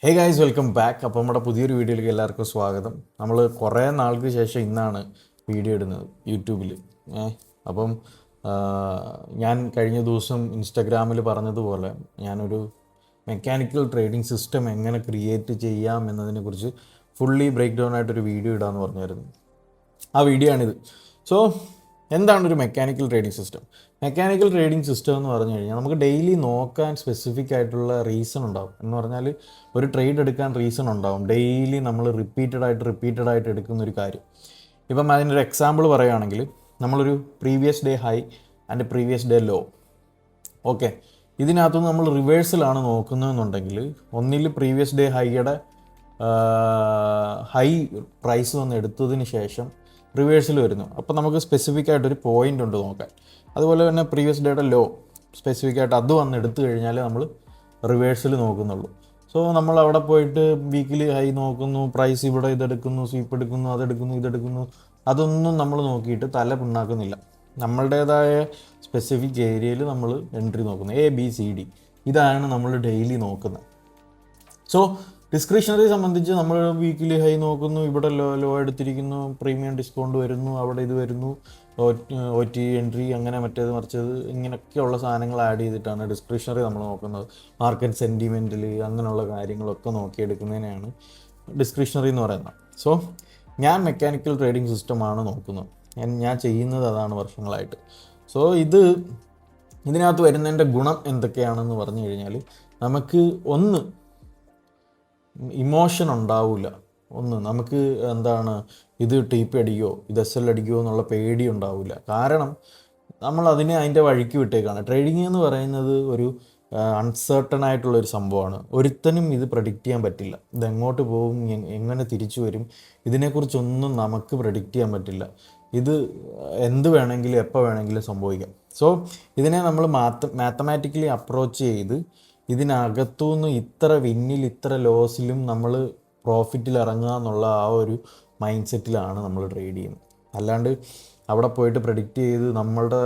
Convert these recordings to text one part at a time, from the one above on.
Hey guys, welcome back. അപ്പോൾ നമ്മുടെ പുതിയൊരു വീഡിയോയിലേക്ക് എല്ലാവർക്കും സ്വാഗതം. നമ്മൾ കുറേ നാൾക്ക് ശേഷം ഇന്നാണ് വീഡിയോ ഇടുന്നത് യൂട്യൂബിൽ. അപ്പം ഞാൻ കഴിഞ്ഞ ദിവസം ഇൻസ്റ്റഗ്രാമിൽ പറഞ്ഞതുപോലെ ഞാനൊരു മെക്കാനിക്കൽ ട്രേഡിംഗ് സിസ്റ്റം എങ്ങനെ ക്രിയേറ്റ് ചെയ്യാം എന്നതിനെക്കുറിച്ച് ഫുള്ളി ബ്രേക്ക് ഡൗൺ ആയിട്ടൊരു വീഡിയോ ഇടാമെന്ന് പറഞ്ഞായിരുന്നു. ആ വീഡിയോ ആണിത്. സോ എന്താണ് ഒരു mechanical trading system? Mechanical trading system എന്ന് പറഞ്ഞു കഴിഞ്ഞാൽ നമുക്ക് ഡെയിലി നോക്കാൻ സ്പെസിഫിക് ആയിട്ടുള്ള റീസൺ ഉണ്ടാവും. എന്ന് പറഞ്ഞാൽ ഒരു ട്രേഡ് എടുക്കാൻ റീസൺ ഉണ്ടാവും. ഡെയിലി നമ്മൾ റിപ്പീറ്റഡ് ആയിട്ട് എടുക്കുന്നൊരു കാര്യം. ഇപ്പം അതിനൊരു എക്സാമ്പിൾ പറയുകയാണെങ്കിൽ നമ്മളൊരു previous day high and previous day low. Okay, ഇതിനകത്തുനിന്ന് നമ്മൾ റിവേഴ്സിലാണ് നോക്കുന്നതെന്നുണ്ടെങ്കിൽ ഒന്നിൽ പ്രീവിയസ് ഡേ ഹൈയുടെ ഹൈ പ്രൈസ് വന്ന് എടുത്തതിന് ശേഷം റിവേഴ്സിൽ വരുന്നു. അപ്പോൾ നമുക്ക് സ്പെസിഫിക് ആയിട്ടൊരു പോയിൻ്റ് ഉണ്ട് നോക്കാൻ. അതുപോലെ തന്നെ പ്രീവിയസ് ഡേയുടെ ലോ സ്പെസിഫിക് ആയിട്ട് അത് വന്ന് എടുത്തു കഴിഞ്ഞാൽ നമ്മൾ റിവേഴ്സിൽ നോക്കുന്നുള്ളൂ. സോ നമ്മൾ അവിടെ പോയിട്ട് വീക്കിലി ഹൈ നോക്കുന്നു, പ്രൈസ് ഇവിടെ ഇതെടുക്കുന്നു, സ്വീപ്പ് എടുക്കുന്നു, അതെടുക്കുന്നു, ഇതെടുക്കുന്നു, അതൊന്നും നമ്മൾ നോക്കിയിട്ട് തല പിണ്ണാക്കുന്നില്ല. നമ്മളുടേതായ സ്പെസിഫിക് ഏരിയയിൽ നമ്മൾ എൻട്രി നോക്കുന്നു. ABCD ഇതാണ് നമ്മൾ ഡെയിലി നോക്കുന്നത്. സോ ഡിസ്ക്രിഷണറി സംബന്ധിച്ച് നമ്മൾ വീക്കിലി ഹൈ നോക്കുന്നു, ഇവിടെ ലോ എടുത്തിരിക്കുന്നു, പ്രീമിയം ഡിസ്കൗണ്ട് വരുന്നു, അവിടെ ഇത് വരുന്നു, OT എൻട്രി, അങ്ങനെ മറ്റേത് മറിച്ചത്, ഇങ്ങനെയൊക്കെയുള്ള സാധനങ്ങൾ ആഡ് ചെയ്തിട്ടാണ് ഡിസ്ക്രിഷണറി നമ്മൾ നോക്കുന്നത്. മാർക്കറ്റ് സെൻറ്റിമെൻറ്റിൽ അങ്ങനെയുള്ള കാര്യങ്ങളൊക്കെ നോക്കിയെടുക്കുന്നതിനെയാണ് ഡിസ്ക്രിഷണറി എന്ന് പറയുന്നത്. സോ ഞാൻ മെക്കാനിക്കൽ ട്രേഡിംഗ് സിസ്റ്റമാണ് നോക്കുന്നത്. ഞാൻ ചെയ്യുന്നത് അതാണ് വർഷങ്ങളായിട്ട്. സോ ഇതിനകത്ത് വരുന്നതിൻ്റെ ഗുണം എന്തൊക്കെയാണെന്ന് പറഞ്ഞു കഴിഞ്ഞാൽ നമുക്ക് ഇമോഷൻ ഉണ്ടാവില്ല. നമുക്ക് ഇത് TP അടിക്കുമോ, ഇത് SL അടിക്കുമോ എന്നുള്ള പേടി ഉണ്ടാവില്ല. കാരണം നമ്മൾ അതിൻ്റെ വഴിക്ക് വിട്ടേക്കാണ്. ട്രേഡിംഗ് എന്ന് പറയുന്നത് ഒരു അൺസർട്ടൺ ആയിട്ടുള്ളൊരു സംഭവമാണ്. ഒരുത്തനും ഇത് പ്രഡിക്റ്റ് ചെയ്യാൻ പറ്റില്ല. ഇതെങ്ങോട്ട് പോകും, എങ്ങനെ തിരിച്ചു വരും, ഇതിനെക്കുറിച്ചൊന്നും നമുക്ക് പ്രഡിക്റ്റ് ചെയ്യാൻ പറ്റില്ല. ഇത് എന്ത് വേണമെങ്കിലും എപ്പോൾ വേണമെങ്കിലും സംഭവിക്കാം. സോ ഇതിനെ നമ്മൾ മാത്തമാറ്റിക്കലി അപ്രോച്ച് ചെയ്ത് ഇതിനകത്തുനിന്ന് ഇത്ര വിന്നിൽ ഇത്ര ലോസിലും നമ്മൾ പ്രോഫിറ്റിൽ ഇറങ്ങുക എന്നുള്ള ആ ഒരു മൈൻഡ് സെറ്റിലാണ് നമ്മൾ ട്രേഡ് ചെയ്യുന്നത്. അല്ലാണ്ട് അവിടെ പോയിട്ട് പ്രഡിക്റ്റ് ചെയ്ത് നമ്മളുടെ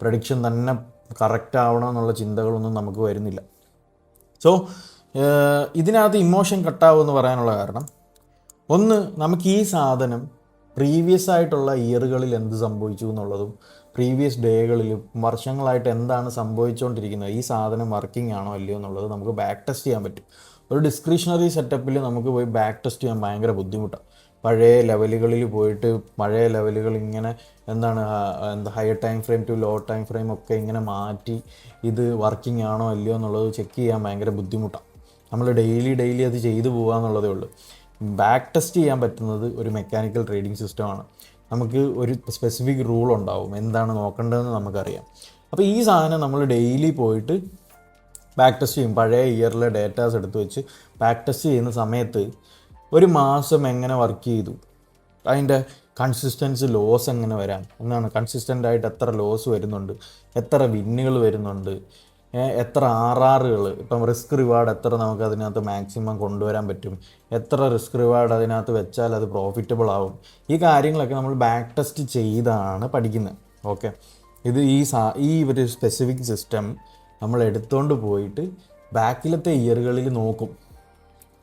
പ്രഡിക്ഷൻ തന്നെ കറക്റ്റ് ആവണം എന്നുള്ള ചിന്തകളൊന്നും നമുക്ക് വരുന്നില്ല. സോ ഇതിനകത്ത് ഇമോഷൻ കട്ടാവുമെന്ന് പറയാനുള്ള കാരണം, നമുക്ക് ഈ സാധനം പ്രീവിയസ് ആയിട്ടുള്ള ഇയറുകളിൽ എന്ത് സംഭവിച്ചു എന്നുള്ളതും പ്രീവിയസ് ഡേകളിൽ വർഷങ്ങളായിട്ട് എന്താണ് സംഭവിച്ചുകൊണ്ടിരിക്കുന്നത്, ഈ സാധനം വർക്കിംഗ് ആണോ അല്ലയോ എന്നുള്ളത് നമുക്ക് ബാക്ക് ടെസ്റ്റ് ചെയ്യാൻ പറ്റും. ഒരു ഡിസ്ക്രിഷണറി സെറ്റപ്പിൽ നമുക്ക് പോയി ബാക്ക് ടെസ്റ്റ് ചെയ്യാൻ ഭയങ്കര ബുദ്ധിമുട്ടാണ്. പഴയ ലെവലുകളിൽ പോയിട്ട് പഴയ ലെവലുകൾ ഇങ്ങനെ higher time frame to low time frame ഒക്കെ ഇങ്ങനെ മാറ്റി ഇത് വർക്കിംഗ് ആണോ അല്ലയോ എന്നുള്ളത് ചെക്ക് ചെയ്യാൻ ഭയങ്കര ബുദ്ധിമുട്ടാണ്. നമ്മൾ ഡെയിലി അത് ചെയ്തു പോകുക എന്നുള്ളതേ ഉള്ളൂ. ബാക്ക് ടെസ്റ്റ് ചെയ്യാൻ പറ്റുന്നത് ഒരു മെക്കാനിക്കൽ ട്രേഡിംഗ് സിസ്റ്റമാണ്. നമുക്ക് ഒരു സ്പെസിഫിക് റൂൾ ഉണ്ടാവും, എന്താണ് നോക്കേണ്ടതെന്ന് നമുക്കറിയാം. അപ്പോൾ ഈ സാധനം നമ്മൾ ഡെയിലി പോയിട്ട് ബാക്ക് ടെസ്റ്റ് ചെയ്യും. പഴയ ഇയറിലെ ഡേറ്റാസ് എടുത്ത് വെച്ച് ബാക്ക് ടെസ്റ്റ് ചെയ്യുന്ന സമയത്ത് ഒരു മാസം എങ്ങനെ വർക്ക് ചെയ്തു, അതിൻ്റെ കൺസിസ്റ്റൻസി ലോസ് എങ്ങനെ വരാം, കൺസിസ്റ്റൻ്റായിട്ട് എത്ര ലോസ് വരുന്നുണ്ട്, എത്ര വിന്നുകൾ വരുന്നുണ്ട്, എത്ര RRകൾ, ഇപ്പം റിസ്ക് റിവാർഡ് എത്ര നമുക്ക് അതിനകത്ത് മാക്സിമം കൊണ്ടുവരാൻ പറ്റും, എത്ര റിസ്ക് റിവാർഡ് അതിനകത്ത് വെച്ചാൽ അത് പ്രോഫിറ്റബിൾ ആവും, ഈ കാര്യങ്ങളൊക്കെ നമ്മൾ ബാക്ക് ടെസ്റ്റ് ചെയ്താണ് പഠിക്കുന്നത്. ഓക്കെ, ഈ ഒരു സ്പെസിഫിക് സിസ്റ്റം നമ്മൾ എടുത്തുകൊണ്ട് പോയിട്ട് ബാക്കിലത്തെ ഇയറുകളിൽ നോക്കും.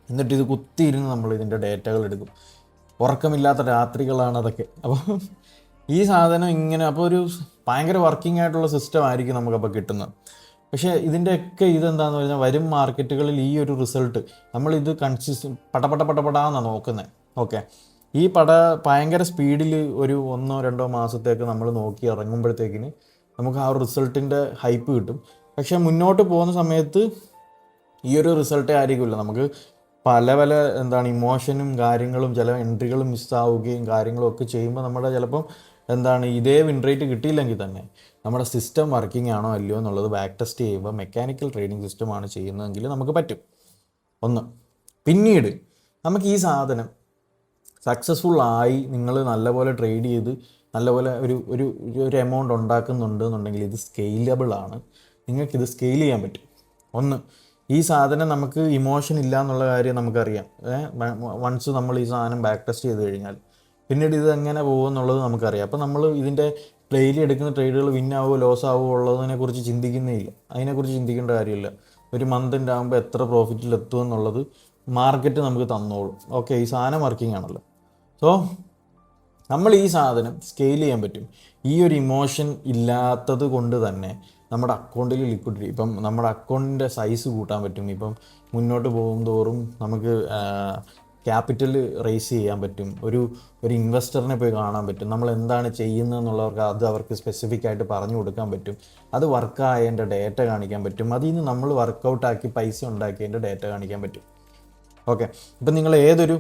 എന്നിട്ട് ഇത് കുത്തിയിരുന്ന് നമ്മൾ ഇതിൻ്റെ ഡേറ്റകൾ എടുക്കും. ഉറക്കമില്ലാത്ത രാത്രികളാണ് അതൊക്കെ. അപ്പോൾ ഈ സാധനം ഇങ്ങനെ അപ്പോൾ ഒരു ഭയങ്കര വർക്കിംഗ് ആയിട്ടുള്ള സിസ്റ്റം ആയിരിക്കും നമുക്കപ്പോൾ കിട്ടുന്നത്. പക്ഷേ ഇതിൻ്റെയൊക്കെ ഇതെന്താണെന്ന് പറഞ്ഞാൽ വരും മാർക്കറ്റുകളിൽ ഈ ഒരു റിസൾട്ട് നമ്മളിത് പടപടാന്നാണ് നോക്കുന്നത്. ഓക്കെ, ഈ ഭയങ്കര സ്പീഡിൽ ഒരു 1-2 മാസത്തേക്ക് നമ്മൾ നോക്കി ഇറങ്ങുമ്പോഴത്തേക്കിന് നമുക്ക് ആ ഒരു റിസൾട്ടിൻ്റെ ഹൈപ്പ് കിട്ടും. പക്ഷേ മുന്നോട്ട് പോകുന്ന സമയത്ത് ഈ ഒരു റിസൾട്ടേ ആയിരിക്കില്ല. നമുക്ക് പല ഇമോഷനും കാര്യങ്ങളും ചില എൻട്രികളും മിസ്സാവുകയും കാര്യങ്ങളും ഒക്കെ ചെയ്യുമ്പോൾ നമ്മുടെ ചിലപ്പം ഇതേ വിൻ റേറ്റ് കിട്ടിയില്ലെങ്കിൽ തന്നെ നമ്മുടെ സിസ്റ്റം വർക്കിംഗ് ആണോ അല്ലയോ എന്നുള്ളത് ബാക്ക് ടെസ്റ്റ് ചെയ്യുമ്പോൾ മെക്കാനിക്കൽ ട്രേഡിംഗ് സിസ്റ്റമാണ് ചെയ്യുന്നതെങ്കിൽ നമുക്ക് പറ്റും. പിന്നീട് നമുക്ക് ഈ സാധനം സക്സസ്ഫുള്ളായി നിങ്ങൾ നല്ലപോലെ ട്രേഡ് ചെയ്ത് നല്ലപോലെ ഒരു എമൗണ്ട് ഉണ്ടാക്കുന്നുണ്ട് എന്നുണ്ടെങ്കിൽ ഇത് സ്കെയിലബിളാണ്. നിങ്ങൾക്കിത് സ്കെയിൽ ചെയ്യാൻ പറ്റും. ഈ സാധനം നമുക്ക് ഇമോഷൻ ഇല്ല എന്നുള്ള കാര്യം നമുക്കറിയാം. വൺസ് നമ്മൾ ഈ സാധനം ബാക്ക് ടെസ്റ്റ് ചെയ്ത് കഴിഞ്ഞാൽ പിന്നീട് ഇത് എങ്ങനെ പോകുമെന്നുള്ളത് നമുക്കറിയാം. അപ്പോൾ നമ്മൾ ഇതിൻ്റെ ഡെയിലി എടുക്കുന്ന ട്രേഡുകൾ വിന്നാവോ ലോസ് ആവോ ഉള്ളതിനെക്കുറിച്ച് ചിന്തിക്കുന്നേ ഇല്ല. അതിനെക്കുറിച്ച് ചിന്തിക്കേണ്ട കാര്യമില്ല. ഒരു മന്തിൻ്റെ ആകുമ്പോൾ എത്ര പ്രോഫിറ്റിൽ എത്തും എന്നുള്ളത് മാർക്കറ്റ് നമുക്ക് തന്നോളും. ഓക്കെ, ഈ സാധനം വർക്കിംഗ് ആണല്ലോ. സോ നമ്മൾ ഈ സാധനം സ്കെയിൽ ചെയ്യാൻ പറ്റും. ഈ ഒരു ഇമോഷൻ ഇല്ലാത്തത് കൊണ്ട് തന്നെ നമ്മുടെ അക്കൗണ്ടിൽ ലിക്വിഡിറ്റി, ഇപ്പം നമ്മുടെ അക്കൗണ്ടിൻ്റെ സൈസ് കൂട്ടാൻ പറ്റും. ഇപ്പം മുന്നോട്ട് പോകും തോറും നമുക്ക് ക്യാപിറ്റൽ റേസ് ചെയ്യാൻ പറ്റും. ഒരു ഇൻവെസ്റ്ററിനെ പോയി കാണാൻ പറ്റും. നമ്മൾ എന്താണ് ചെയ്യുന്നതെന്നുള്ളവർക്ക് അത് അവർക്ക് സ്പെസിഫിക് ആയിട്ട് പറഞ്ഞു കൊടുക്കാൻ പറ്റും. അത് വർക്കായതിൻ്റെ ഡേറ്റ കാണിക്കാൻ പറ്റും. അതിൽ നിന്ന് നമ്മൾ വർക്കൗട്ടാക്കി പൈസ ഉണ്ടാക്കിയതിൻ്റെ ഡേറ്റ കാണിക്കാൻ പറ്റും. ഓക്കെ, ഇപ്പം നിങ്ങൾ ഏതൊരു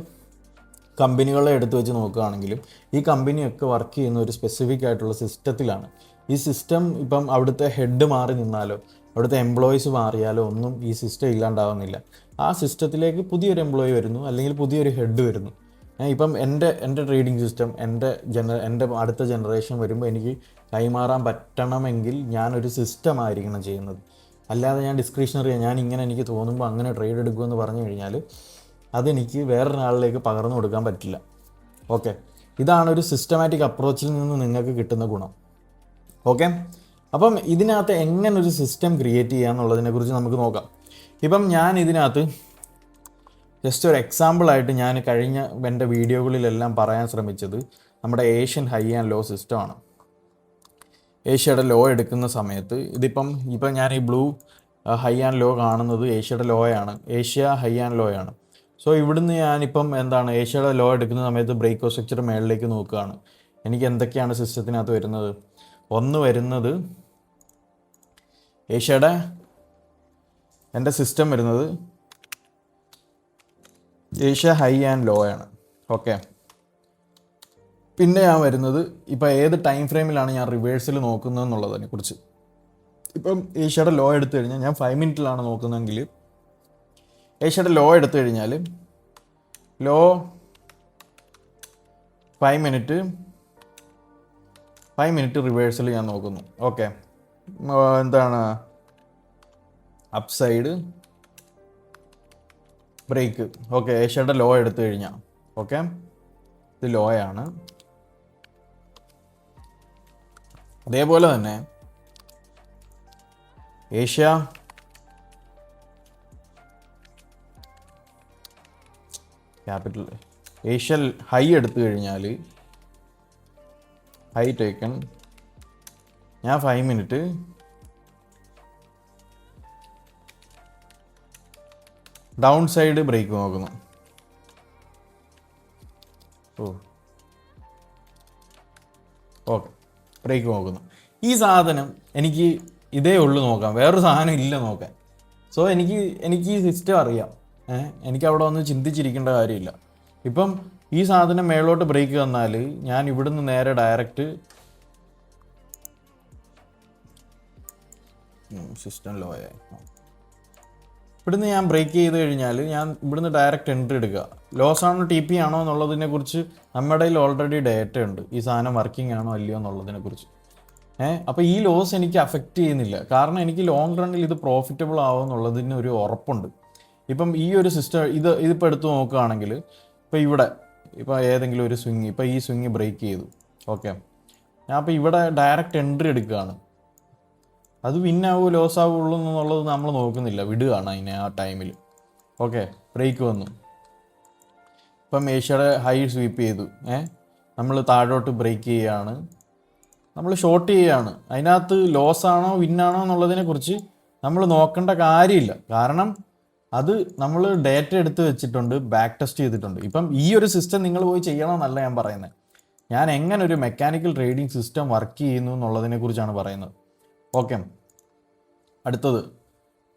കമ്പനികളെ എടുത്തു വെച്ച് നോക്കുകയാണെങ്കിലും ഈ കമ്പനിയൊക്കെ വർക്ക് ചെയ്യുന്ന ഒരു സ്പെസിഫിക് ആയിട്ടുള്ള സിസ്റ്റത്തിലാണ്. ഈ സിസ്റ്റം ഇപ്പം അവിടുത്തെ ഹെഡ് മാറി നിന്നാലോ അവിടുത്തെ എംപ്ലോയീസ് മാറിയാലോ ഒന്നും ഈ സിസ്റ്റം ഇല്ലാണ്ടാവുന്നില്ല. ആ സിസ്റ്റത്തിലേക്ക് പുതിയൊരു എംപ്ലോയി വരുന്നു, അല്ലെങ്കിൽ പുതിയൊരു ഹെഡ് വരുന്നു. ഇപ്പം എൻ്റെ ട്രേഡിംഗ് സിസ്റ്റം എൻ്റെ അടുത്ത ജനറേഷൻ വരുമ്പോൾ എനിക്ക് കൈമാറാൻ പറ്റണമെങ്കിൽ ഞാനൊരു സിസ്റ്റം ആയിരിക്കണം ചെയ്യുന്നത്. അല്ലാതെ ഞാൻ ഡിസ്ക്രിഷണറി ഞാൻ ഇങ്ങനെ എനിക്ക് തോന്നുമ്പോൾ അങ്ങനെ ട്രേഡ് എടുക്കുമെന്ന് പറഞ്ഞു കഴിഞ്ഞാൽ അതെനിക്ക് വേറൊരാളിലേക്ക് പകർന്നു കൊടുക്കാൻ പറ്റില്ല. ഓക്കെ, ഇതാണ് ഒരു സിസ്റ്റമാറ്റിക് അപ്രോച്ചിൽ നിന്ന് നിങ്ങൾക്ക് കിട്ടുന്ന ഗുണം. ഓക്കെ, അപ്പം ഇതിനകത്ത് എങ്ങനെ ഒരു സിസ്റ്റം ക്രിയേറ്റ് ചെയ്യുക എന്നുള്ളതിനെക്കുറിച്ച് നമുക്ക് നോക്കാം. ഇപ്പം ഞാൻ ഇതിനകത്ത് ജസ്റ്റ് ഒരു എക്സാമ്പിളായിട്ട് ഞാൻ കഴിഞ്ഞ എൻ്റെ വീഡിയോകളിലെല്ലാം പറയാൻ ശ്രമിച്ചത് നമ്മുടെ ഏഷ്യൻ ഹൈ ആൻഡ് ലോ സിസ്റ്റമാണ്. ഏഷ്യയുടെ ലോ എടുക്കുന്ന സമയത്ത് ഇപ്പം ഞാൻ ഈ ബ്ലൂ ഹൈ ആൻഡ് ലോ കാണുന്നത് ഏഷ്യയുടെ ലോയാണ്, ഏഷ്യ ഹൈ ആൻഡ് ലോയാണ്. സോ ഇവിടുന്ന് ഞാനിപ്പം ഏഷ്യയുടെ ലോ എടുക്കുന്ന സമയത്ത് ബ്രേക്ക് ഓഫ് സ്ട്രക്ചർ മേളിലേക്ക് നോക്കുകയാണ്. എനിക്ക് എന്തൊക്കെയാണ് സിസ്റ്റത്തിനകത്ത് വരുന്നത്? ഒന്ന് വരുന്നത് ഏഷ്യയുടെ എൻ്റെ സിസ്റ്റം വരുന്നത് ഏഷ്യ ഹൈ ആൻഡ് ലോ ആണ്. ഓക്കെ, പിന്നെ ഞാൻ വരുന്നത് ഇപ്പം ഏത് ടൈം ഫ്രെയിമിലാണ് ഞാൻ റിവേഴ്സിൽ നോക്കുന്നത് എന്നുള്ളതിനെ കുറിച്ച്. ഇപ്പം ഏഷ്യയുടെ ലോ എടുത്തു കഴിഞ്ഞാൽ ഞാൻ 5 മിനിറ്റിലാണ് നോക്കുന്നതെങ്കിൽ ഏഷ്യയുടെ ലോ എടുത്തു കഴിഞ്ഞാൽ ലോ 5 മിനിറ്റ് റിവേഴ്സിൽ ഞാൻ നോക്കുന്നു. Okay, upside break. ഓക്കെ, ഏഷ്യയുടെ ലോ എടുത്തു കഴിഞ്ഞാൽ ഓക്കെ ഇത് ലോയാണ്. അതേപോലെ തന്നെ ഏഷ്യ ക്യാപിറ്റൽ ഏഷ്യ ഹൈ എടുത്തു കഴിഞ്ഞാൽ ഹൈ ടേക്കൺ ഞാൻ 5 മിനിറ്റ് ഡൗൺ സൈഡ് ബ്രേക്ക് നോക്കുന്നു. ഓക്കെ, ബ്രേക്ക് നോക്കുന്നു. ഈ സാധനം എനിക്ക് ഇതേ ഉള്ളു നോക്കാം, വേറൊരു സാധനം ഇല്ല നോക്കാൻ. സോ എനിക്ക് ഈ സിസ്റ്റം അറിയാം. എനിക്ക് അവിടെ വന്ന് ചിന്തിച്ചിരിക്കേണ്ട കാര്യമില്ല. ഇപ്പം ഈ സാധനം മേളോട്ട് ബ്രേക്ക് തന്നാൽ ഞാൻ ഇവിടുന്ന് നേരെ ഡയറക്റ്റ് സിസ്റ്റം ലോ ആയി ഇവിടുന്ന് ഞാൻ ബ്രേക്ക് ചെയ്ത് കഴിഞ്ഞാൽ ഞാൻ ഇവിടുന്ന് ഡയറക്റ്റ് എൻട്രി എടുക്കുക. ലോസ് ആണോ ടി പി ആണോ എന്നുള്ളതിനെ കുറിച്ച് നമ്മുടെ കയ്യിൽ ഓൾറെഡി ഡേറ്റ ഉണ്ട്, ഈ സാധനം വർക്കിംഗ് ആണോ അല്ലയോ എന്നുള്ളതിനെ കുറിച്ച്. അപ്പോൾ ഈ ലോസ് എനിക്ക് അഫക്റ്റ് ചെയ്യുന്നില്ല, കാരണം എനിക്ക് ലോങ് റണ്ണിൽ ഇത് പ്രോഫിറ്റബിൾ ആവും എന്നുള്ളതിന് ഒരു ഉറപ്പുണ്ട്. ഇപ്പം ഈ ഒരു സിസ്റ്റം ഇതിപ്പോൾ എടുത്ത് നോക്കുകയാണെങ്കിൽ ഇപ്പോൾ ഏതെങ്കിലും ഒരു സ്വിങ്, ഇപ്പോൾ ഈ സ്വിങ് ബ്രേക്ക് ചെയ്തു. ഓക്കെ, ഞാൻ അപ്പോൾ ഇവിടെ ഡയറക്റ്റ് എൻട്രി എടുക്കുകയാണ്. അത് വിന്നാവോ ലോസ് ആവുള്ളൂ എന്നുള്ളത് നമ്മൾ നോക്കുന്നില്ല, വിടുകയാണ് അതിനെ ആ ടൈമിൽ. ഓക്കെ, ബ്രേക്ക് വന്നു. ഇപ്പം ഏഷ്യയുടെ ഹൈ സ്വീപ്പ് ചെയ്തു. നമ്മൾ താഴോട്ട് ബ്രേക്ക് ചെയ്യുകയാണ്, നമ്മൾ ഷോർട്ട് ചെയ്യുകയാണ്. അതിനകത്ത് ലോസ് ആണോ വിന്നാണോ എന്നുള്ളതിനെക്കുറിച്ച് നമ്മൾ നോക്കേണ്ട കാര്യമില്ല, കാരണം അത് നമ്മൾ ഡേറ്റ എടുത്ത് വെച്ചിട്ടുണ്ട്, ബാക്ക് ടെസ്റ്റ് ചെയ്തിട്ടുണ്ട്. ഇപ്പം ഈ ഒരു സിസ്റ്റം നിങ്ങൾ പോയി ചെയ്യണമെന്നല്ല ഞാൻ പറയുന്നത്. ഞാൻ എങ്ങനെ ഒരു മെക്കാനിക്കൽ ട്രേഡിംഗ് സിസ്റ്റം വർക്ക് ചെയ്യുന്നു എന്നുള്ളതിനെ കുറിച്ചാണ് പറയുന്നത്. ഓക്കെ, അടുത്തത്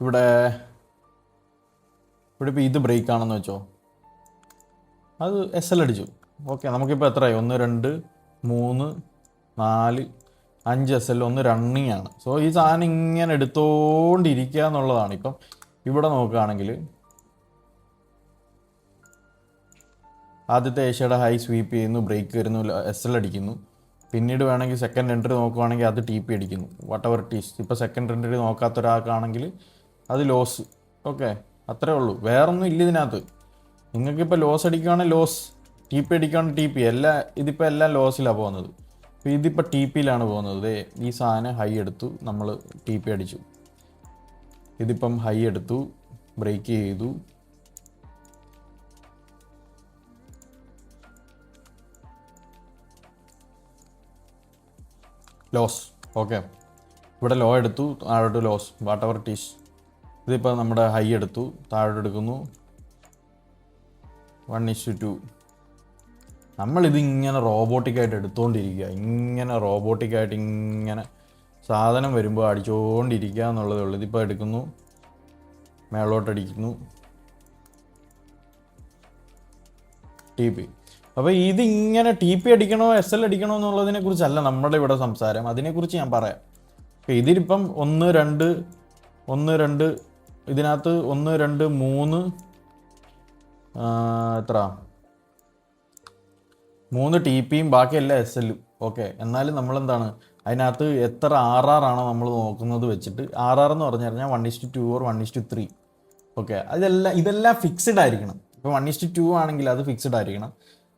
ഇവിടെ ഇപ്പോൾ ഇത് ബ്രേക്ക് ആണെന്ന് വെച്ചോ, അത് SL അടിച്ചു. ഓക്കെ, നമുക്കിപ്പോൾ എത്രയായി? 1 2 3 4 5 SL, 1 റണ്ണിങ് ആണ്. സോ ഈ സാധനം ഇങ്ങനെ എടുത്തോണ്ടിരിക്കുക എന്നുള്ളതാണ്. ഇപ്പം ഇവിടെ നോക്കുകയാണെങ്കിൽ ആദ്യത്തെ ഏഷ്യയുടെ ഹൈ സ്വീപ്പ് ചെയ്യുന്നു, ബ്രേക്ക് വരുന്നു, SL അടിക്കുന്നു. പിന്നീട് വേണമെങ്കിൽ സെക്കൻഡ് എൻട്രി നോക്കുവാണെങ്കിൽ അത് TP അടിക്കുന്നു, വട്ടവർ ടീസ്. ഇപ്പോൾ സെക്കൻഡ് എൻട്രി നോക്കാത്ത ഒരാൾക്കാണെങ്കിൽ അത് ലോസ്. ഓക്കെ, അത്രേ ഉള്ളൂ, വേറൊന്നും ഇല്ല ഇതിനകത്ത്. നിങ്ങൾക്കിപ്പോൾ ലോസ് അടിക്കുകയാണെങ്കിൽ ലോസ്, TP അടിക്കുകയാണെങ്കിൽ TP. ഇതിപ്പോൾ എല്ലാം ലോസിലാണ് പോകുന്നത്. അപ്പോൾ ഇതിപ്പോൾ TPയിലാണ് പോകുന്നത്. ഈ സാധനം ഹൈ എടുത്തു, നമ്മൾ TP അടിച്ചു. ഇതിപ്പം ഹൈ എടുത്തു, ബ്രേക്ക് ചെയ്തു, ലോസ്. ഓക്കെ, ഇവിടെ ലോ എടുത്തു, താഴോട്ട് lows, whatever it is. ഇതിപ്പോൾ നമ്മുടെ ഹൈ എടുത്തു, താഴോട്ട് എടുക്കുന്നു, 1:2. നമ്മളിതിങ്ങനെ റോബോട്ടിക്കായിട്ട് എടുത്തുകൊണ്ടിരിക്കുക, ഇങ്ങനെ റോബോട്ടിക്കായിട്ട് ഇങ്ങനെ സാധനം വരുമ്പോൾ അടിച്ചുകൊണ്ടിരിക്കുക എന്നുള്ളതേ ഉള്ളൂ. ഇതിപ്പോൾ എടുക്കുന്നു, മേളോട്ടടിക്കുന്നു, ടി പി. അപ്പോൾ ഇതിങ്ങനെ ടി പി അടിക്കണോ SL അടിക്കണോ എന്നുള്ളതിനെ കുറിച്ചല്ല നമ്മുടെ ഇവിടെ സംസാരം, അതിനെക്കുറിച്ച് ഞാൻ പറയാം. ഇതിലിപ്പം 1 2 ഇതിനകത്ത് 1 2 3 എത്ര 3 ടി പിയും ബാക്കിയെല്ലാം SLഉം. ഓക്കെ, എന്നാലും നമ്മളെന്താണ് അതിനകത്ത് എത്ര RR ആണോ നമ്മൾ നോക്കുന്നത് വെച്ചിട്ട്, RR എന്ന് പറഞ്ഞു കഴിഞ്ഞാൽ 1:2 or 1:3. ഓക്കെ, ഇതെല്ലാം ഫിക്സ്ഡ് ആയിരിക്കണം. ഇപ്പോൾ 1:2 ആണെങ്കിൽ അത് ഫിക്സ്ഡ് ആയിരിക്കണം,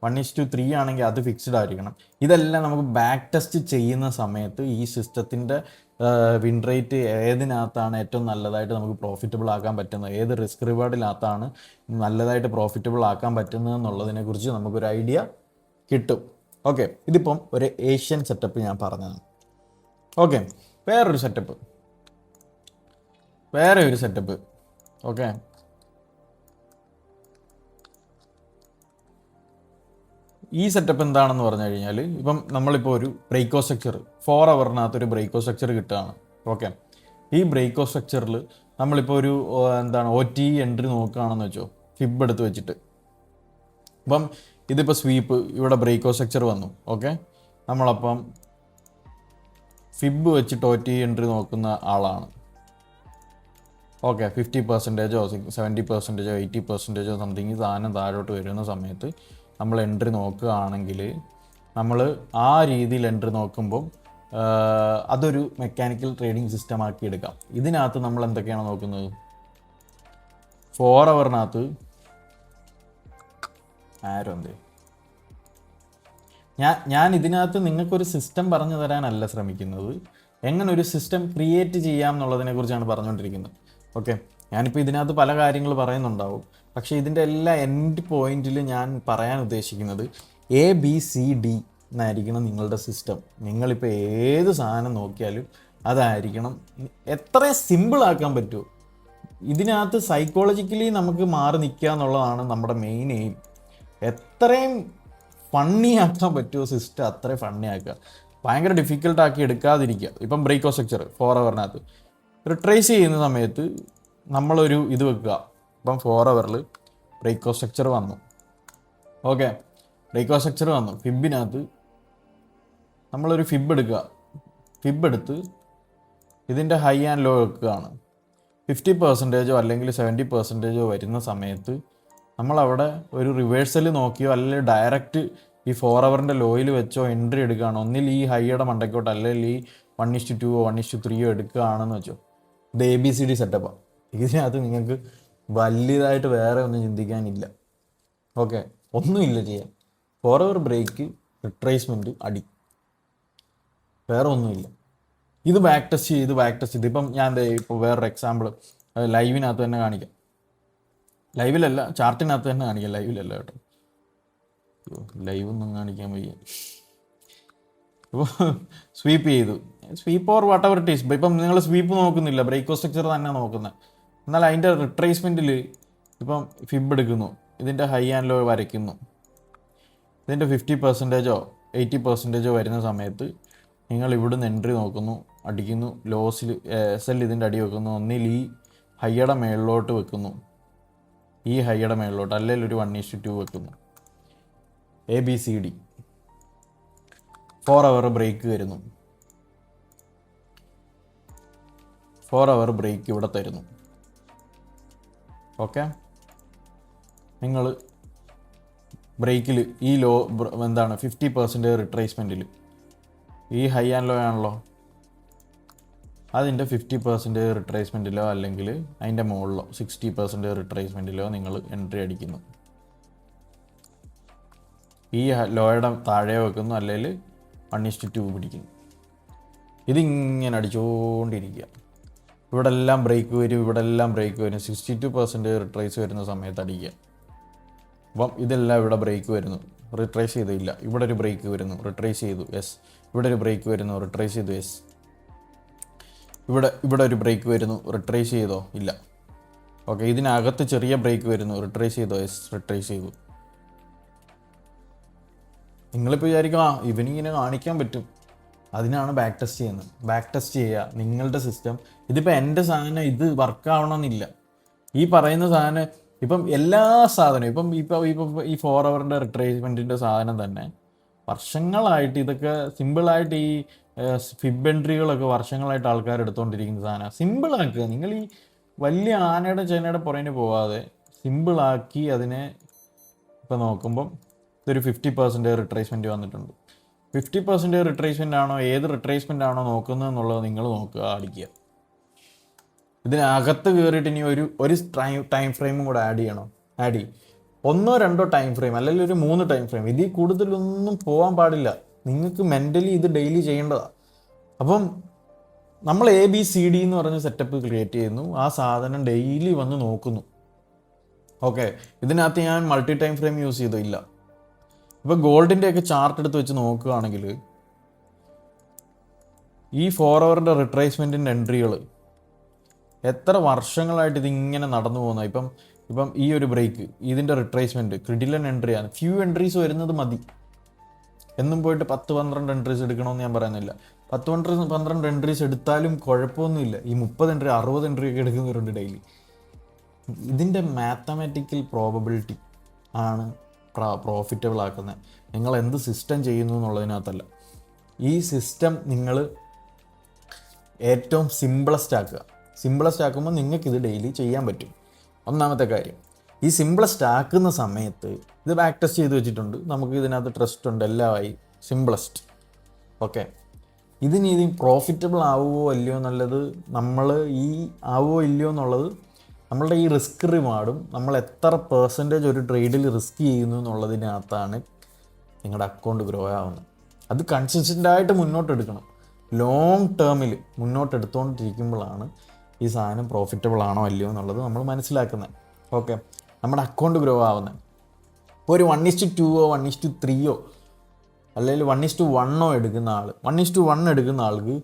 1:3 ആണെങ്കിൽ അത് ഫിക്സ്ഡ് ആയിരിക്കണം. ഇതെല്ലാം നമുക്ക് ബാക്ക് ടെസ്റ്റ് ചെയ്യുന്ന സമയത്ത് ഈ സിസ്റ്റത്തിൻ്റെ വിൻ റേറ്റ് ഏതിനകത്താണ് ഏറ്റവും നല്ലതായിട്ട് നമുക്ക് പ്രോഫിറ്റബിൾ ആക്കാൻ പറ്റുന്നത്, ഏത് റിസ്ക് റിവാർഡിനകത്താണ് നല്ലതായിട്ട് പ്രോഫിറ്റബിൾ ആക്കാൻ പറ്റുന്നത് എന്നുള്ളതിനെക്കുറിച്ച് നമുക്കൊരു ഐഡിയ കിട്ടും. ഓക്കെ, ഇതിപ്പം ഒരു ഏഷ്യൻ സെറ്റപ്പ് ഞാൻ പറഞ്ഞതാണ്. ഓക്കെ, വേറെ ഒരു സെറ്റപ്പ്. ഓക്കെ, ഈ സെറ്റപ്പ് എന്താണെന്ന് പറഞ്ഞു കഴിഞ്ഞാൽ, ഇപ്പം നമ്മളിപ്പോൾ ഒരു ബ്രേക്കോ സ്ട്രക്ചർ 4 ഹവറിനകത്ത് ഒരു ബ്രേക്കോ സ്ട്രക്ചർ കിട്ടുകയാണ്. ഓക്കെ, ഈ ബ്രേക്കോ സ്ട്രക്ചറിൽ നമ്മളിപ്പോൾ ഒരു OT എൻട്രി നോക്കുകയാണെന്ന് വെച്ചോ, ഫിബ് എടുത്ത് വെച്ചിട്ട്. അപ്പം ഇതിപ്പോൾ സ്വീപ്പ്, ഇവിടെ ബ്രേക്കോ സ്ട്രക്ചർ വന്നു. ഓക്കെ, നമ്മളപ്പം ഫിബ് വെച്ചിട്ട് OT എൻട്രി നോക്കുന്ന ആളാണ്. ഓക്കെ, 50%, 70%, 80% സംതിങ് സാധനം താഴോട്ട് വരുന്ന സമയത്ത് നമ്മൾ എൻട്രി നോക്കുകയാണെങ്കിൽ, നമ്മൾ ആ രീതിയിൽ എൻട്രി നോക്കുമ്പം അതൊരു മെക്കാനിക്കൽ ട്രേഡിംഗ് സിസ്റ്റം ആക്കി എടുക്കാം. ഇതിനകത്ത് നമ്മൾ എന്തൊക്കെയാണ് നോക്കുന്നത്, 4 ഹവറിനകത്ത് ഞാൻ ഇതിനകത്ത് നിങ്ങൾക്കൊരു സിസ്റ്റം പറഞ്ഞു തരാനല്ല ശ്രമിക്കുന്നത്, എങ്ങനെ ഒരു സിസ്റ്റം ക്രിയേറ്റ് ചെയ്യാം എന്നുള്ളതിനെ കുറിച്ചാണ് പറഞ്ഞുകൊണ്ടിരിക്കുന്നത്. ഓക്കെ, ഞാനിപ്പോൾ ഇതിനകത്ത് പല കാര്യങ്ങൾ പറയുന്നുണ്ടാവും, പക്ഷേ ഇതിൻ്റെ എല്ലാ എൻഡ് പോയിന്റിൽ ഞാൻ പറയാൻ ഉദ്ദേശിക്കുന്നത് ABCD എന്നായിരിക്കണം നിങ്ങളുടെ സിസ്റ്റം. നിങ്ങളിപ്പോൾ ഏത് സാധനം നോക്കിയാലും അതായിരിക്കണം. എത്രയും സിമ്പിളാക്കാൻ പറ്റുമോ ഇതിനകത്ത് സൈക്കോളജിക്കലി നമുക്ക് മാറി നിൽക്കുക എന്നുള്ളതാണ് നമ്മുടെ മെയിൻ എയിം. എത്രയും ഫണ്ണി ആക്കാൻ പറ്റുമോ സിസ്റ്റം അത്രയും ഫണ്ണി ആക്കുക, ഭയങ്കര ഡിഫിക്കൽട്ടാക്കി എടുക്കാതിരിക്കുക. ഇപ്പം ബ്രേക്കോ സ്ട്രക്ചർ 4 ഹവറിനകത്ത് റിട്രേസ് ചെയ്യുന്ന സമയത്ത് നമ്മളൊരു ഇത് വെക്കുക. ഇപ്പം 4 ഹവറിൽ ബ്രേക്കോ സ്ട്രക്ചർ വന്നു. ഓക്കെ, ബ്രേക്കോ സ്ട്രക്ചർ വന്നു, ഫിബിനകത്ത് നമ്മളൊരു ഫിബ് എടുക്കുക. ഫിബ് എടുത്ത് ഇതിൻ്റെ ഹൈ ആൻഡ് ലോ വെക്കുകയാണ്. 50% അല്ലെങ്കിൽ 70% വരുന്ന സമയത്ത് നമ്മളവിടെ ഒരു റിവേഴ്സൽ നോക്കിയോ അല്ലെങ്കിൽ ഡയറക്റ്റ് ഈ 4 ഹവറിൻ്റെ ലോയിൽ വെച്ചോ എൻട്രി എടുക്കുകയാണ്. ഒന്നിൽ ഈ ഹൈയുടെ മണ്ടയ്ക്കോട്ട് അല്ലെങ്കിൽ ഈ 1:2 1:3 എടുക്കുകയാണെന്ന് വെച്ചോ, ഇത് ABCD സെറ്റപ്പാണ്. ഇതിനകത്ത് നിങ്ങൾക്ക് വലിയതായിട്ട് വേറെ ഒന്നും ചിന്തിക്കാനില്ല. ഓക്കെ, ഒന്നുമില്ല ചെയ്യാൻ. 4 ഹവർ ബ്രേക്ക്, റിട്രേസ്മെൻറ്റ്, അടി, വേറെ ഒന്നുമില്ല. ഇത് ബാക്ക് ടെസ്റ്റ് ചെയ്ത് ഇപ്പം ഞാൻ ഇപ്പോൾ വേറൊരു എക്സാമ്പിൾ ലൈവിനകത്ത് തന്നെ കാണിക്കാം. ലൈവിലല്ല, ചാർട്ടിനകത്ത് തന്നെ കാണിക്കാം, ലൈവിലല്ല കേട്ടോ. ലൈവൊന്നും കാണിക്കാൻ വയ്യ. ഇപ്പോൾ സ്വീപ്പ് ചെയ്തു, sweep or what ever it is. ഇപ്പം നിങ്ങൾ സ്വീപ്പ് നോക്കുന്നില്ല, ബ്രേക്കോ സ്ട്രക്ചർ തന്നെ നോക്കുന്നത്. എന്നാൽ അതിൻ്റെ റിട്രേസ്മെൻറ്റിൽ ഇപ്പം ഫിബ് എടുക്കുന്നു, ഇതിൻ്റെ ഹൈ ആൻഡ് ലോ വരയ്ക്കുന്നു. ഇതിൻ്റെ 50%, 80% വരുന്ന സമയത്ത് നിങ്ങൾ ഇവിടുന്ന് എൻട്രി നോക്കുന്നു, അടിക്കുന്നു, ലോസിൽ SL ഇതിൻ്റെ അടി വെക്കുന്നു. ഒന്നിൽ ഈ ഹൈയുടെ മേളിലോട്ട് വെക്കുന്നു, ഈ ഹൈയുടെ മേളിലോട്ട്, അല്ലെങ്കിൽ ഒരു 1:2 വെക്കുന്നു. ABCD. 4 ഹവർ ബ്രേക്ക് വരുന്നു, 4 ഹവർ ബ്രേക്ക് ഇവിടെ തരുന്നു. ഓക്കെ, നിങ്ങൾ ബ്രേക്കിൽ ഈ ലോ 50% റിട്രേസ്മെൻറ്റിൽ ഈ ഹൈ ആൻഡ് ലോ ആണല്ലോ, അതിൻ്റെ 50% റിട്രേസ്മെൻറ്റിലോ അല്ലെങ്കിൽ അതിൻ്റെ മുകളിലോ 60% റിട്രേസ്മെൻറ്റിലോ നിങ്ങൾ എൻട്രി അടിക്കുന്നു. ഈ ലോയുടെ താഴെ വെക്കുന്നു, അല്ലെങ്കിൽ 1:2 പിടിക്കുന്നു. ഇതിങ്ങനെ അടിച്ചുകൊണ്ടിരിക്കുക. ഇവിടെ എല്ലാം ബ്രേക്ക് വരും, ഇവിടെ എല്ലാം ബ്രേക്ക് വരും. 62% റിട്രേസ് വരുന്ന സമയത്ത് അടിക്കുക. അപ്പം ഇതെല്ലാം ഇവിടെ ബ്രേക്ക് വരുന്നു, റിട്രേസ് ചെയ്തില്ല. ഇവിടെ ഒരു ബ്രേക്ക് വരുന്നു, റിട്രേസ് ചെയ്തു, യെസ്. ഇവിടെ ഒരു ബ്രേക്ക് വരുന്നു, റിട്രേസ് ചെയ്തു, യെസ്. ഇവിടെ ഒരു ബ്രേക്ക് വരുന്നു, റിട്രേസ് ചെയ്തോ? ഇല്ല. ഓക്കെ, ഇതിനകത്ത് ചെറിയ ബ്രേക്ക് വരുന്നു, റിട്രേസ് ചെയ്തോ? യെസ്, റിട്രേസ് ചെയ്തു. നിങ്ങളിപ്പോൾ വിചാരിക്കും ഇവനിങ്ങനെ കാണിക്കാൻ പറ്റും, അതിനാണ് ബാക്ക് ടെസ്റ്റ് ചെയ്യുന്നത്. ബാക്ക് ടെസ്റ്റ് ചെയ്യുക നിങ്ങളുടെ സിസ്റ്റം. ഇതിപ്പോൾ എൻ്റെ സാധനം ഇത് വർക്ക് ആവണമെന്നില്ല. ഈ പറയുന്ന സാധനം ഇപ്പം എല്ലാ സാധനവും ഇപ്പോൾ ഈ 4 ഹവറിൻ്റെ റിട്രേസ്മെൻറ്റിൻ്റെ സാധനം തന്നെ വർഷങ്ങളായിട്ട് ഇതൊക്കെ സിമ്പിളായിട്ട് ഈ ഫിബ് എൻട്രികളൊക്കെ വർഷങ്ങളായിട്ട് ആൾക്കാർ എടുത്തുകൊണ്ടിരിക്കുന്ന സാധനം സിമ്പിളാക്കുക. നിങ്ങൾ ഈ വലിയ ആനയുടെ ചേനയുടെ പുറകിന് പോവാതെ സിമ്പിളാക്കി അതിനെ ഇപ്പോൾ നോക്കുമ്പം ഇതൊരു 50% റിട്രേസ്മെൻറ്റ് വന്നിട്ടുണ്ട്. 50% റിട്രേസ്മെൻ്റ് ആണോ, ഏത് റിട്രേസ്മെൻ്റ് ആണോ നോക്കുന്നത് എന്നുള്ളത് നിങ്ങൾ നോക്കുക, അടിക്കുക. ഇതിനകത്ത് കയറിയിട്ട് ഇനി ഒരു ടൈം ഫ്രെയിമും കൂടെ ആഡ് ചെയ്യണം. ആഡ് ചെയ്യും 1-2 ടൈം ഫ്രെയിം, അല്ലെങ്കിൽ ഒരു 3 ടൈം ഫ്രെയിം. ഇതിൽ കൂടുതലൊന്നും പോകാൻ പാടില്ല. നിങ്ങൾക്ക് മെൻ്റലി ഇത് ഡെയിലി ചെയ്യേണ്ടതാണ്. അപ്പം നമ്മൾ ABCD എന്ന് പറഞ്ഞ സെറ്റപ്പ് ക്രിയേറ്റ് ചെയ്യുന്നു. ആ സാധനം ഡെയിലി വന്ന് നോക്കുന്നു. ഓക്കെ, ഇതിനകത്ത് ഞാൻ മൾട്ടി ടൈം ഫ്രെയിം യൂസ് ചെയ്തില്ല. ഇപ്പോൾ ഗോൾഡിൻ്റെയൊക്കെ ചാർട്ട് എടുത്ത് വെച്ച് നോക്കുകയാണെങ്കിൽ ഈ 4 ഹവറിൻ്റെ റിട്രേസ്മെൻറ്റിൻ്റെ എൻട്രികൾ എത്ര വർഷങ്ങളായിട്ട് ഇതിങ്ങനെ നടന്നു പോകുന്നത്. ഇപ്പം ഈ ഒരു ബ്രേക്ക്, ഇതിൻ്റെ റിട്രേസ്മെൻറ്റ് ക്രിഡിലൻ എൻട്രിയാണ്. ഫ്യൂ എൻട്രീസ് വരുന്നത് മതി. എന്നും പോയിട്ട് 10-12 എൻട്രീസ് എടുക്കണമെന്ന് ഞാൻ പറയുന്നില്ല. 10-12 എൻട്രീസ് എടുത്താലും കുഴപ്പമൊന്നുമില്ല. ഈ 30 എൻട്രി 60 എൻട്രി ഒക്കെ എടുക്കുന്നവരുണ്ട് ഡെയിലി. ഇതിൻ്റെ മാത്തമാറ്റിക്കൽ പ്രോബബിലിറ്റി ആണ് പ്രോഫിറ്റബിൾ ആക്കുന്നത്. നിങ്ങൾ എന്ത് സിസ്റ്റം ചെയ്യുന്നു എന്നുള്ളതിനകത്തല്ല. ഈ സിസ്റ്റം നിങ്ങൾ ഏറ്റവും സിമ്പിളസ്റ്റ് ആക്കുക. സിമ്പിളസ്റ്റ് ആക്കുമ്പോൾ നിങ്ങൾക്കിത് ഡെയിലി ചെയ്യാൻ പറ്റും. ഒന്നാമത്തെ കാര്യം, ഈ സിമ്പിളസ്റ്റ് ആക്കുന്ന സമയത്ത് ഇത് ബാക്ക് ടെസ്റ്റ് ചെയ്ത് വെച്ചിട്ടുണ്ട്. നമുക്ക് ഇതിനകത്ത് ട്രസ്റ്റ് ഉണ്ട്, എല്ലാമായി സിമ്പിളസ്റ്റ്. ഓക്കെ, ഇതിന് പ്രോഫിറ്റബിൾ ആവുമോ അല്ലയോ എന്നുള്ളത്, നമ്മൾ ഈ ആവുമോ ഇല്ലയോ എന്നുള്ളത് നമ്മളുടെ ഈ റിസ്ക് റിവാർഡും നമ്മൾ എത്ര പെർസെൻറ്റേജ് ഒരു ട്രേഡിൽ റിസ്ക് ചെയ്യുന്നു എന്നുള്ളതിനകത്താണ് നിങ്ങളുടെ അക്കൗണ്ട് ഗ്രോ ആവുന്നത്. അത് കൺസിസ്റ്റൻ്റായിട്ട് മുന്നോട്ടെടുക്കണം. ലോങ് ടേമിൽ മുന്നോട്ടെടുത്തുകൊണ്ടിരിക്കുമ്പോഴാണ് ഈ സാധനം പ്രോഫിറ്റബിൾ ആണോ അല്ലയോ എന്നുള്ളത് നമ്മൾ മനസ്സിലാക്കുന്നത്. ഓക്കെ, നമ്മുടെ അക്കൗണ്ട് ഗ്രോ ആവുന്നത്. ഇപ്പോൾ ഒരു 1:2 1:3 അല്ലെങ്കിൽ 1:1 എടുക്കുന്ന ആൾ, 1:1 എടുക്കുന്ന ആൾക്ക്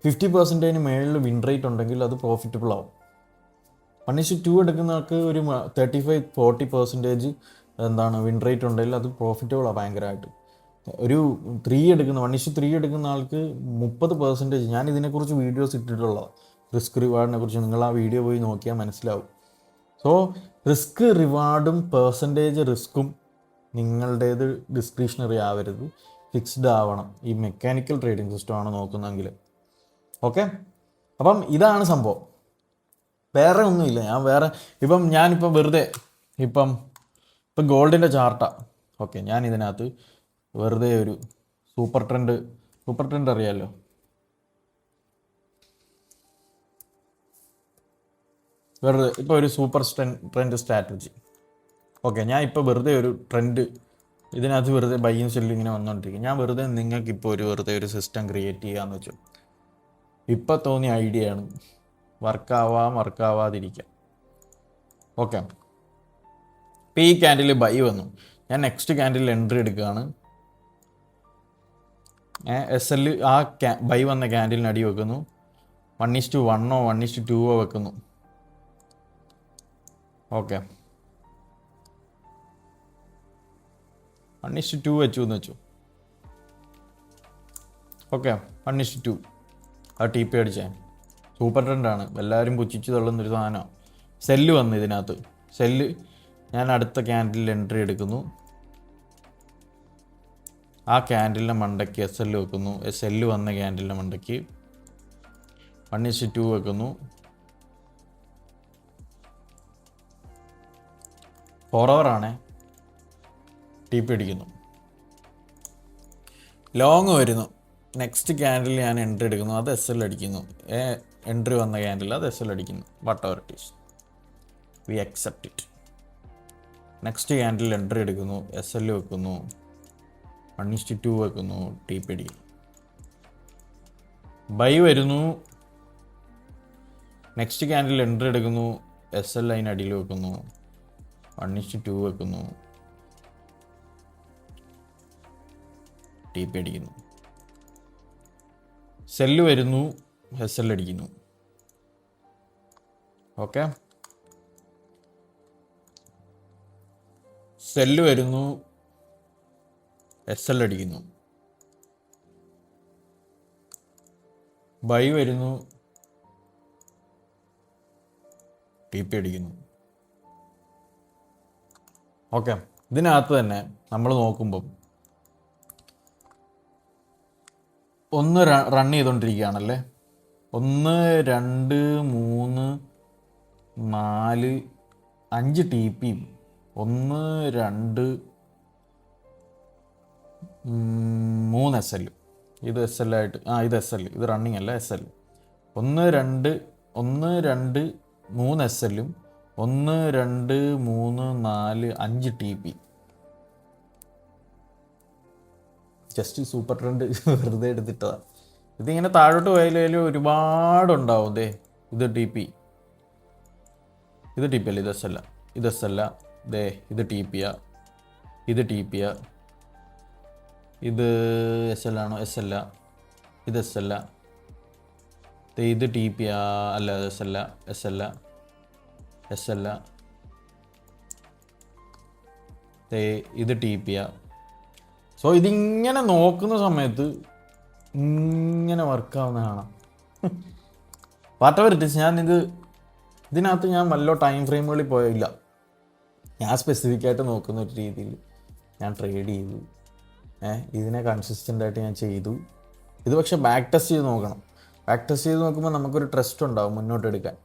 50% മേളിൽ വിൻ റേറ്റ് ഉണ്ടെങ്കിൽ അത് പ്രോഫിറ്റബിൾ ആവും. 1:2 എടുക്കുന്ന ആൾക്ക് ഒരു 35-40% വിൻ റേറ്റ് ഉണ്ടെങ്കിൽ അത് പ്രോഫിറ്റബിളാണ് ഭയങ്കരമായിട്ട്. ഒരു 1:3 എടുക്കുന്ന ആൾക്ക് 30%. ഞാൻ ഇതിനെക്കുറിച്ച് വീഡിയോസ് ഇട്ടിട്ടുള്ളതാണ്, റിസ്ക് റിവാർഡിനെ കുറിച്ച്. നിങ്ങൾ ആ വീഡിയോ പോയി നോക്കിയാൽ മനസ്സിലാവും. സോ റിസ്ക് റിവാർഡും പെർസെൻറ്റേജ് റിസ്ക്കും നിങ്ങളുടേത് ഡിസ്ക്രിഷണറി ആവരുത്, ഫിക്സ്ഡ് ആവണം. ഈ മെക്കാനിക്കൽ ട്രേഡിംഗ് സിസ്റ്റമാണ് നോക്കുന്നതെങ്കിൽ. ഓക്കെ, അപ്പം ഇതാണ് സംഭവം, വേറെ ഒന്നുമില്ല. ഞാനിപ്പോൾ വെറുതെ ഇപ്പം ഗോൾഡിൻ്റെ ചാർട്ടാണ്. ഓക്കെ, ഞാൻ ഇതിനകത്ത് വെറുതെ ഒരു സൂപ്പർ ട്രെൻഡ് അറിയാമല്ലോ. വെറുതെ ഇപ്പോൾ ഒരു സൂപ്പർ ട്രെൻഡ് സ്ട്രാറ്റജി. ഓക്കെ, ഞാൻ ഇപ്പോൾ വെറുതെ ഒരു ട്രെൻഡ് ഇതിനകത്ത് വെറുതെ ബൈയും സെല്ലും ഇങ്ങനെ വന്നുകൊണ്ടിരിക്കും. ഞാൻ വെറുതെ നിങ്ങൾക്കിപ്പോൾ വെറുതെ ഒരു സിസ്റ്റം ക്രിയേറ്റ് ചെയ്യാമെന്ന് വെച്ചു. ഇപ്പോൾ തോന്നിയ ഐഡിയ ആണ്, വർക്കാവാതിരിക്കാം. ഓക്കെ, ഇപ്പോൾ ഈ ക്യാൻഡിൽ ബൈ വന്നു. ഞാൻ നെക്സ്റ്റ് ക്യാൻഡിൽ എൻട്രി എടുക്കുകയാണ്. SL ആ ബൈ വന്ന ക്യാൻഡിലിന് അടി വെക്കുന്നു. 1:1 1:2 വെക്കുന്നു. ഓക്കെ, 1:2 വെച്ചു എന്ന് വെച്ചു. ഓക്കെ, 1:2 ആ TP അടിച്ചാൽ സൂപ്പർ ട്രെൻഡാണ്, എല്ലാവരും പുച്ഛിച്ച് തള്ളുന്നൊരു സാധനമാണ്. സെല്ല് വന്നു ഇതിനകത്ത്. സെല്ല് ഞാൻ അടുത്ത ക്യാൻഡിൽ എൻട്രി എടുക്കുന്നു. ആ ക്യാൻഡിലിൻ്റെ മണ്ടയ്ക്ക് SL വെക്കുന്നു. SL വന്ന ക്യാൻഡിലിൻ്റെ മണ്ടയ്ക്ക് 1:2 വെക്കുന്നു. 4 ഹവറാണേ. TP അടിക്കുന്നു, ലോങ് വരുന്നു. നെക്സ്റ്റ് ക്യാൻഡിൽ ഞാൻ എൻട്രി എടുക്കുന്നു, അത് SL അടിക്കുന്നു. എൻട്രി വന്ന ക്യാൻഡിൽ അത് SL അടിക്കുന്നു. What ever it is, V accept it. Next candle entry എടുക്കുന്നു, SL വെക്കുന്നു, 1:2 വെക്കുന്നു, TP അടിക്കുന്നു. ബൈ വരുന്നു, നെക്സ്റ്റ് ക്യാൻഡിൽ എൻട്രി എടുക്കുന്നു, SL ലൈൻ അടിയിൽ വെക്കുന്നു, 1:2 വെക്കുന്നു, TP അടിക്കുന്നു, സെല്ല് വരുന്നു, SL അടിക്കുന്നു. ഓക്കെ, സെല്ല് വരുന്നു, SL അടിക്കുന്നു, ബൈ വരുന്നു, TP അടിക്കുന്നു. ഓക്കെ, ഇതിനകത്ത് തന്നെ നമ്മൾ നോക്കുമ്പം ഒന്ന് റൺ ചെയ്തുകൊണ്ടിരിക്കുകയാണല്ലേ. 1 2 3 4 5 TP 1 2 3 SL. ഇത് SL ആയിട്ട് ഇത് SL, ഇത് റണ്ണിങ് അല്ല, SL. 1 2 3 SL 1 2 3 4 5 TP. Just super trend വെറുതെ എടുത്തിട്ടതാണ്. ഇതിങ്ങനെ താഴോട്ട് പോയാലും ഒരുപാടുണ്ടാവും. ഇത് TP, ഇത് TP അല്ല, ഇത് SL, ഇത് SL, ഇത് TP, ഇത് TP, ഇത് SL ആണോ, SL, ഇത് SL, ഇത് TP അല്ല, SL, ഇത് TP. സോ ഇതിങ്ങനെ നോക്കുന്ന സമയത്ത് ഇങ്ങനെ വർക്കാവുന്ന കാണാം. വാട്ടവർ ഇറ്റ് ഈസ്, ഇതിനകത്ത് ഞാൻ വല്ല ടൈം ഫ്രെയിമുകളിൽ പോയില്ല. ഞാൻ സ്പെസിഫിക്കായിട്ട് നോക്കുന്ന ഒരു രീതിയിൽ ഞാൻ ട്രേഡ് ചെയ്തു. ഇതിനെ കൺസിസ്റ്റൻ്റായിട്ട് ഞാൻ ചെയ്തു. ഇത് പക്ഷേ ബാക്ക് ടെസ്റ്റ് ചെയ്ത് നോക്കണം. ബാക്ക് ടെസ്റ്റ് ചെയ്ത് നോക്കുമ്പോൾ നമുക്കൊരു ട്രസ്റ്റ് ഉണ്ടാവും മുന്നോട്ട് എടുക്കാൻ.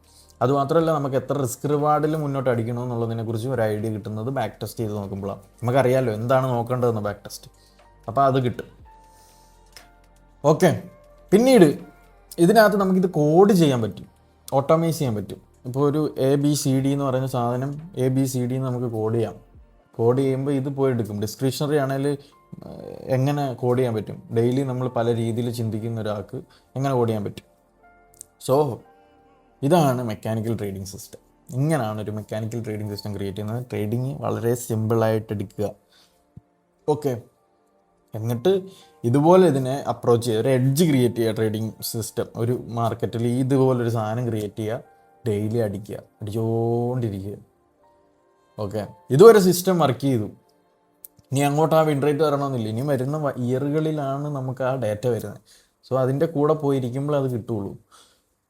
അതുമാത്രമല്ല, നമുക്ക് എത്ര റിസ്ക് റിവാർഡിൽ മുന്നോട്ട് അടിക്കണമെന്നുള്ളതിനെക്കുറിച്ച് ഒരു ഐഡിയ കിട്ടുന്നത് ബാക്ക് ടെസ്റ്റ് ചെയ്ത് നോക്കുമ്പോഴാണ്. നമുക്കറിയാമല്ലോ എന്താണ് നോക്കേണ്ടതെന്ന് ബാക്ക് ടെസ്റ്റ്. അപ്പോൾ അത് കിട്ടും. ഓക്കെ, പിന്നീട് ഇതിനകത്ത് നമുക്കിത് കോഡ് ചെയ്യാൻ പറ്റും, ഓട്ടോമൈസ് ചെയ്യാൻ പറ്റും. ഇപ്പോൾ ഒരു ABCD എന്ന് പറയുന്ന സാധനം ABCD നമുക്ക് കോഡ് ചെയ്യാം. കോഡ് ചെയ്യുമ്പോൾ ഇത് പോയി എടുക്കും. ഡിസ്ക്രിപ്ഷണറി ആണെങ്കിൽ എങ്ങനെ കോഡ് ചെയ്യാൻ പറ്റും? ഡെയിലി നമ്മൾ പല രീതിയിൽ ചിന്തിക്കുന്ന ഒരാൾക്ക് എങ്ങനെ കോഡ് ചെയ്യാൻ പറ്റും? സോ ഇതാണ് മെക്കാനിക്കൽ ട്രേഡിംഗ് സിസ്റ്റം. ഇങ്ങനെയാണ് ഒരു മെക്കാനിക്കൽ ട്രേഡിംഗ് സിസ്റ്റം ക്രിയേറ്റ് ചെയ്യുന്നത്. ട്രേഡിങ് വളരെ സിമ്പിളായിട്ട് എടുക്കുക. ഓക്കെ, എന്നിട്ട് ഇതുപോലെ ഇതിനെ അപ്രോച്ച് ചെയ്യുക. ഒരു എഡ്ജ് ക്രിയേറ്റ് ചെയ്യുക. ട്രേഡിംഗ് സിസ്റ്റം ഒരു മാർക്കറ്റിൽ ഇതുപോലൊരു സാധനം ക്രിയേറ്റ് ചെയ്യുക. ഡെയിലി അടിച്ചുകൊണ്ടിരിക്കുക. ഓക്കെ, ഇതുവരെ സിസ്റ്റം വർക്ക് ചെയ്തു. ഇനി അങ്ങോട്ട് ആ വിൻ റേറ്റ് വരണമെന്നില്ല. ഇനി വരുന്ന ഇയറുകളിലാണ് നമുക്ക് ആ ഡേറ്റ വരുന്നത്. സോ അതിൻ്റെ കൂടെ പോയിരിക്കുമ്പോൾ അത് കിട്ടുള്ളൂ.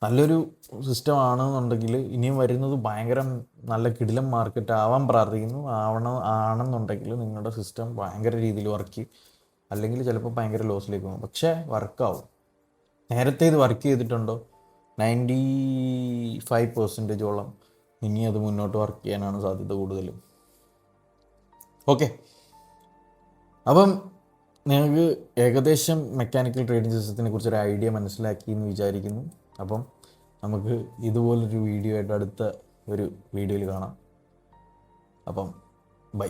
നല്ലൊരു സിസ്റ്റം ആണെന്നുണ്ടെങ്കിൽ ഇനിയും വരുന്നത് ഭയങ്കര നല്ല കിടിലം മാർക്കറ്റ് ആവാൻ പ്രാർത്ഥിക്കുന്നു. ആണെന്നുണ്ടെങ്കിൽ നിങ്ങളുടെ സിസ്റ്റം ഭയങ്കര രീതിയിൽ വർക്ക് ചെയ്യും. അല്ലെങ്കിൽ ചിലപ്പോൾ ഭയങ്കര ലോസിലേക്ക് പോകും. പക്ഷേ വർക്കാവും. നേരത്തെ ഇത് വർക്ക് ചെയ്തിട്ടുണ്ടോ? 95% ഇനി അത് മുന്നോട്ട് വർക്ക് ചെയ്യാനാണ് സാധ്യത കൂടുതലും. ഓക്കെ, അപ്പം നിങ്ങൾക്ക് ഏകദേശം മെക്കാനിക്കൽ ട്രേഡിംഗ് സിസ്റ്റത്തിനെ കുറിച്ചൊരു ഐഡിയ മനസ്സിലാക്കി എന്ന് വിചാരിക്കുന്നു. അപ്പം നമുക്ക് ഇതുപോലൊരു വീഡിയോ ആയിട്ട് അടുത്ത ഒരു വീഡിയോയിൽ കാണാം. അപ്പം ബൈ.